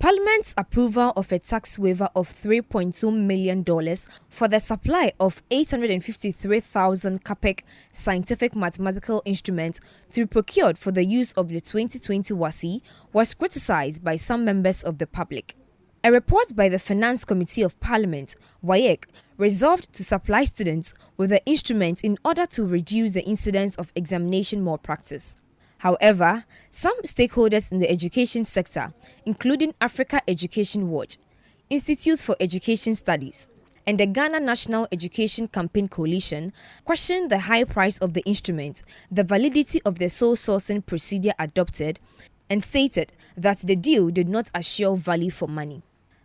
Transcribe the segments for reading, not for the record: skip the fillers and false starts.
Parliament's approval of a tax waiver of $3.2 million for the supply of 853,000 Kapek Scientific Mathematical instruments to be procured for the use of the 2020 WASI was criticized by some members of the public. A report by the Finance Committee of Parliament, WAEC, resolved to supply students with the instrument in order to reduce the incidence of examination malpractice. However, some stakeholders in the education sector, including Africa Education Watch, Institute for Education Studies, and the Ghana National Education Campaign Coalition, questioned the high price of the instrument, the validity of the sole sourcing procedure adopted, and stated that the deal did not assure value for money.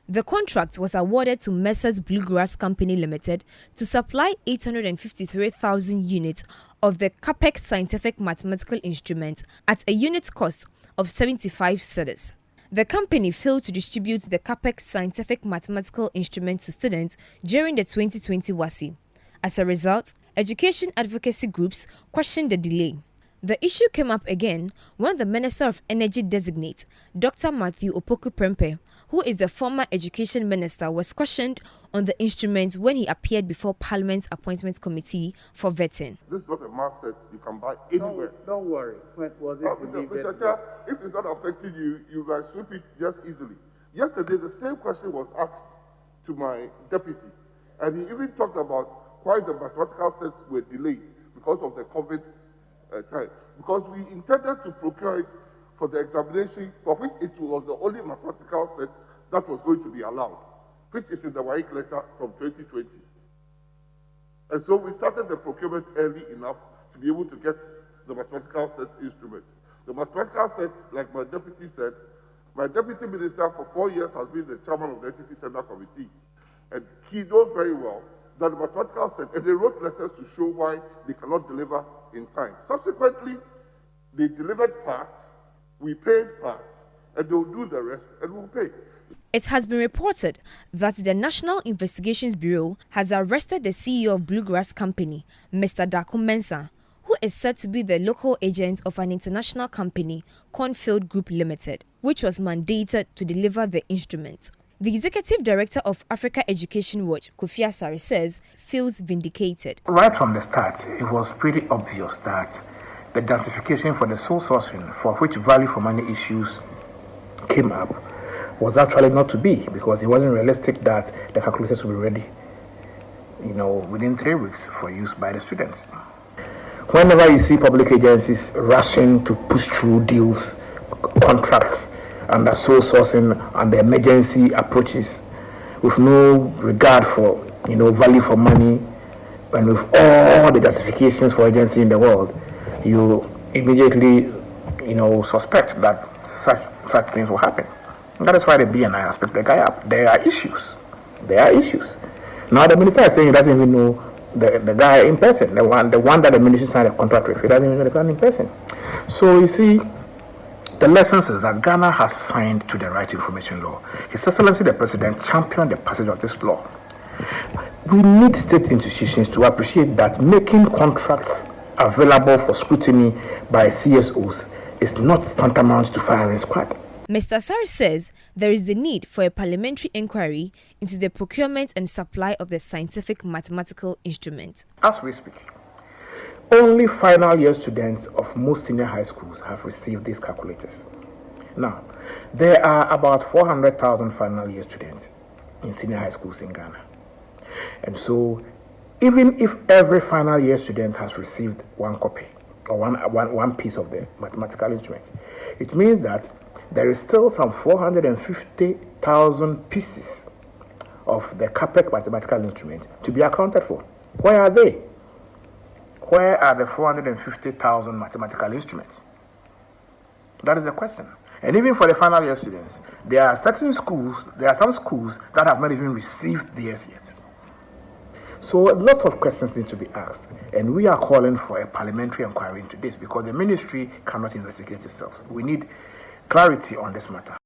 The contract was awarded to Messrs Bluegrass Company Limited to supply 853,000 units of the Kapek Scientific Mathematical instrument at a unit cost of 75 cedis. The company failed to distribute the Kapek Scientific Mathematical instrument to students during the 2020 WASI. As a result, education advocacy groups questioned the delay. The issue came up again when the Minister of Energy designate, Dr. Matthew Opoku Prempeh, who is the former education minister, was questioned on the instrument when he appeared before Parliament's Appointments Committee for vetting. This is not a mass set you can buy anywhere. Don't worry. When was it? Mr. Chair, if it's not affecting you, you can sweep it just easily. Yesterday, the same question was asked to my deputy, and he even talked about why the mathematical sets were delayed because of the COVID time. Because we intended to procure it for the examination, for which it was the only mathematical set that was going to be allowed, which is in the WAEC letter from 2020. And so we started the procurement early enough to be able to get the mathematical set instrument. The mathematical set, like my deputy said, my deputy minister for 4 years has been the chairman of the Entity Tender Committee. And he knows very well that the mathematical set, and they wrote letters to show why they cannot deliver in time. Subsequently, they delivered part, we paid part, and they'll do the rest, and we'll pay. It has been reported that the National Investigations Bureau has arrested the CEO of Bluegrass Company, Mr. Daku Mensah, who is said to be the local agent of an international company, Cornfield Group Limited, which was mandated to deliver the instrument. The executive director of Africa Education Watch, Kofi Asare, says feels vindicated. Right from the start, it was pretty obvious that the justification for the sole sourcing, for which value for money issues came up, was actually not to be, because it wasn't realistic that the calculators would be ready, within 3 weeks for use by the students. Whenever you see public agencies rushing to push through deals, contracts, under sole sourcing and the emergency approaches, with no regard for value for money, and with all the justifications for agency in the world, you immediately suspect that such things will happen. And that is why the BNI aspect the guy up. There are issues. Now the minister is saying he doesn't even know the guy in person, the one that the ministry signed a contract with. He doesn't even know the guy in person. So you see, the lessons is that Ghana has signed to the Right to Information Law. His Excellency the President championed the passage of this law. We need state institutions to appreciate that making contracts available for scrutiny by CSOs is not tantamount to firing squad. Mr. Asare says there is the need for a parliamentary inquiry into the procurement and supply of the scientific mathematical instrument. As we speak, only final year students of most senior high schools have received these calculators. Now, there are about 400,000 final year students in senior high schools in Ghana. And so, even if every final year student has received one copy or one piece of the mathematical instrument, it means that there is still some 450,000 pieces of the Kapek mathematical instrument to be accounted for. Where are they? Where are the 450,000 mathematical instruments? That is the question. And even for the final year students, there are some schools that have not even received theirs yet. So a lot of questions need to be asked, and we are calling for a parliamentary inquiry into this because the ministry cannot investigate itself. We need clarity on this matter.